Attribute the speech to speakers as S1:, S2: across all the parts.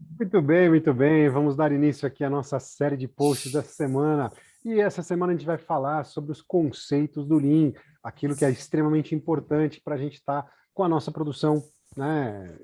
S1: Muito bem, muito bem. Vamos dar início aqui à nossa série de posts dessa semana. E essa semana a gente vai falar sobre os conceitos do Lean, aquilo que é extremamente importante para a gente estar com a nossa produção, né,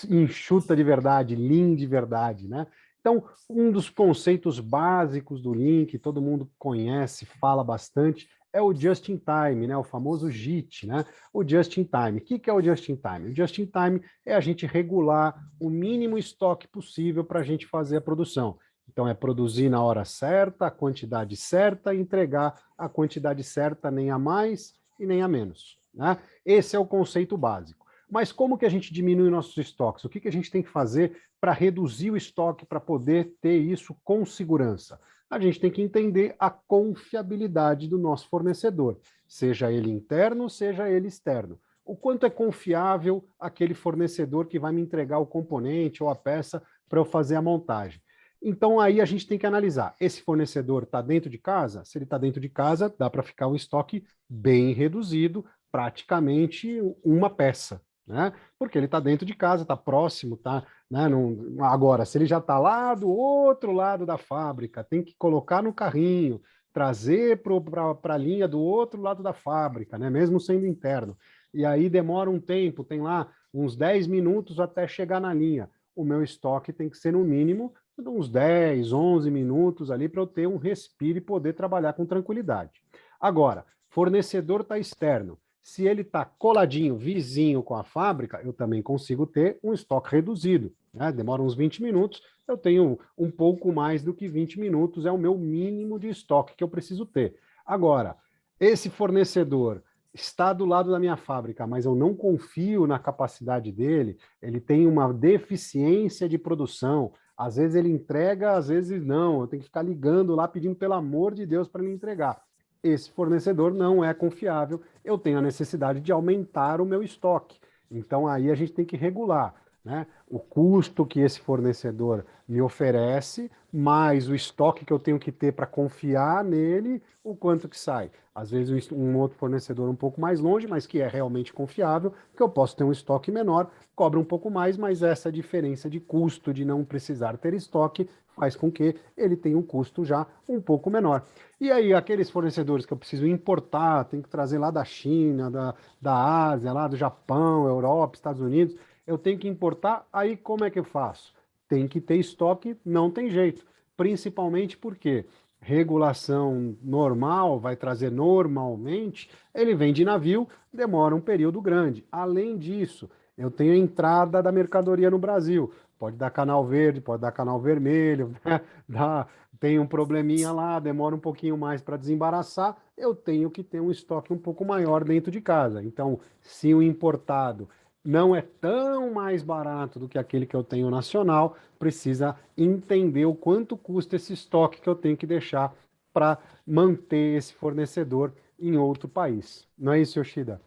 S1: enxuta de verdade, Lean de verdade, né? Então, um dos conceitos básicos do Lean, que todo mundo conhece, fala bastante, é o Just in Time, né? O famoso JIT, né? O Just in Time. O que é o Just in Time? O Just in Time é a gente regular o mínimo estoque possível para a gente fazer a produção. Então, é produzir na hora certa, a quantidade certa, e entregar a quantidade certa, nem a mais e nem a menos, né? Esse é o conceito básico. Mas como que a gente diminui nossos estoques? O que a gente tem que fazer para reduzir o estoque, para poder ter isso com segurança? A gente tem que entender a confiabilidade do nosso fornecedor, seja ele interno, seja ele externo. O quanto é confiável aquele fornecedor que vai me entregar o componente ou a peça para eu fazer a montagem. Então aí a gente tem que analisar, esse fornecedor está dentro de casa? Se ele está dentro de casa, dá para ficar um estoque bem reduzido, praticamente uma peça, né? Porque ele está dentro de casa, está próximo, tá, né? Não, agora, se ele já está lá do outro lado da fábrica, tem que colocar no carrinho, trazer para a linha do outro lado da fábrica, né? Mesmo sendo interno. E aí demora um tempo, tem lá uns 10 minutos até chegar na linha. O meu estoque tem que ser no mínimo uns 10, 11 minutos ali para eu ter um respiro e poder trabalhar com tranquilidade. Agora, fornecedor está externo. Se ele está coladinho, vizinho com a fábrica, eu também consigo ter um estoque reduzido, né? Demora uns 20 minutos, eu tenho um pouco mais do que 20 minutos, é o meu mínimo de estoque que eu preciso ter. Agora, esse fornecedor está do lado da minha fábrica, mas eu não confio na capacidade dele, ele tem uma deficiência de produção, às vezes ele entrega, às vezes não, eu tenho que ficar ligando lá pedindo pelo amor de Deus para ele entregar. Esse fornecedor não é confiável, eu tenho a necessidade de aumentar o meu estoque. Então aí a gente tem que regular, né? O custo que esse fornecedor me oferece, mais o estoque que eu tenho que ter para confiar nele, o quanto que sai. Às vezes um outro fornecedor um pouco mais longe, mas que é realmente confiável, que eu posso ter um estoque menor, cobra um pouco mais, mas essa diferença de custo de não precisar ter estoque faz com que ele tenha um custo já um pouco menor. E aí, aqueles fornecedores que eu preciso importar, tem que trazer lá da China, da Ásia, lá do Japão, Europa, Estados Unidos, eu tenho que importar, aí como é que eu faço? Tem que ter estoque, não tem jeito. Principalmente porque regulação normal vai trazer normalmente, ele vem de navio, demora um período grande. Além disso, eu tenho a entrada da mercadoria no Brasil. Pode dar canal verde, pode dar canal vermelho, né? Dá, tem um probleminha lá, demora um pouquinho mais para desembaraçar, eu tenho que ter um estoque um pouco maior dentro de casa. Então, se o importado não é tão mais barato do que aquele que eu tenho nacional, precisa entender o quanto custa esse estoque que eu tenho que deixar para manter esse fornecedor em outro país. Não é isso, Yoshida?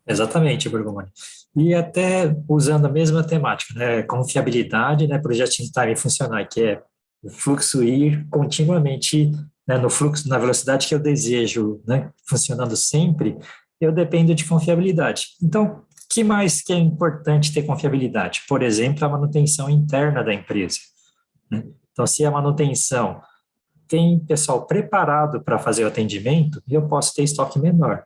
S2: Exatamente, Bergomani. E até usando a mesma temática, né, confiabilidade, né, para o just-in-time funcionar, que é o fluxo ir continuamente, né, no fluxo, na velocidade que eu desejo, né, funcionando sempre, eu dependo de confiabilidade. Então, que mais que é importante ter confiabilidade? Por exemplo, a manutenção interna da empresa, né? Então, se a manutenção tem pessoal preparado para fazer o atendimento, eu posso ter estoque menor.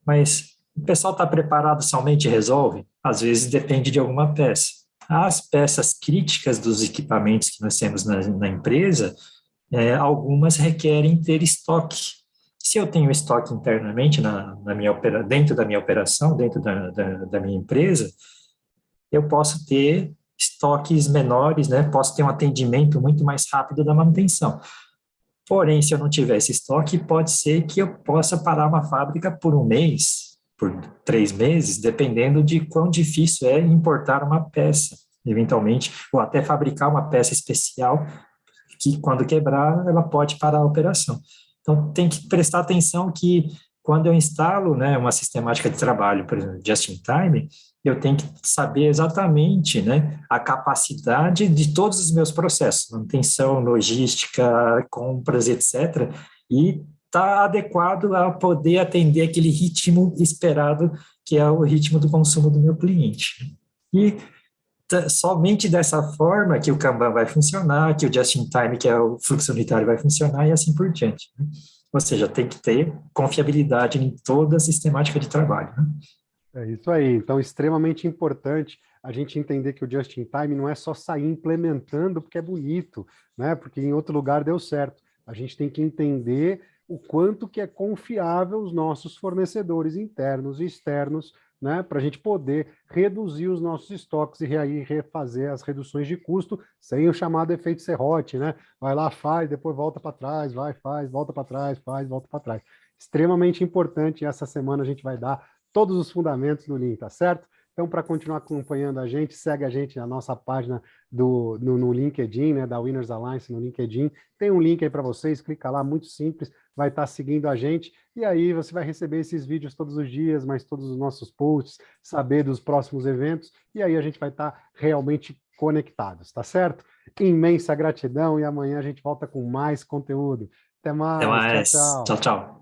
S2: Mas o pessoal está preparado, somente resolve? Às vezes depende de alguma peça. As peças críticas dos equipamentos que nós temos na empresa, algumas requerem ter estoque. Se eu tenho estoque internamente dentro da minha operação, dentro da minha empresa, eu posso ter estoques menores, né? Posso ter um atendimento muito mais rápido da manutenção. Porém, se eu não tiver esse estoque, pode ser que eu possa parar uma fábrica por um mês, por 3 meses, dependendo de quão difícil é importar uma peça, eventualmente, ou até fabricar uma peça especial que, quando quebrar, ela pode parar a operação. Então, tem que prestar atenção que, quando eu instalo, né, uma sistemática de trabalho, por exemplo, just in time, eu tenho que saber exatamente, né, a capacidade de todos os meus processos, manutenção, logística, compras, etc., e está adequado a poder atender aquele ritmo esperado, que é o ritmo do consumo do meu cliente. E somente dessa forma que o Kanban vai funcionar, que o Just-in-Time, que é o fluxo unitário, vai funcionar e assim por diante, né? Ou seja, tem que ter confiabilidade em toda a sistemática de trabalho, né?
S1: É isso aí. Então, extremamente importante a gente entender que o just in time não é só sair implementando porque é bonito, né? Porque em outro lugar deu certo. A gente tem que entender o quanto que é confiável os nossos fornecedores internos e externos, né? Para a gente poder reduzir os nossos estoques e aí refazer as reduções de custo sem o chamado efeito serrote, né? Vai lá, faz, depois volta para trás, vai, faz, volta para trás, faz, volta para trás. Extremamente importante. Essa semana a gente vai dar todos os fundamentos do Lean, tá certo? Então, para continuar acompanhando a gente, segue a gente na nossa página no LinkedIn, né, da Winners Alliance no LinkedIn. Tem um link aí para vocês, clica lá, muito simples, vai estar seguindo a gente, e aí você vai receber esses vídeos todos os dias, mais todos os nossos posts, saber dos próximos eventos, e aí a gente vai estar realmente conectados, tá certo? Imensa gratidão, e amanhã a gente volta com mais conteúdo. Até
S2: Até
S1: mais, tchau,
S2: mais. Tchau,
S1: tchau.
S2: tchau.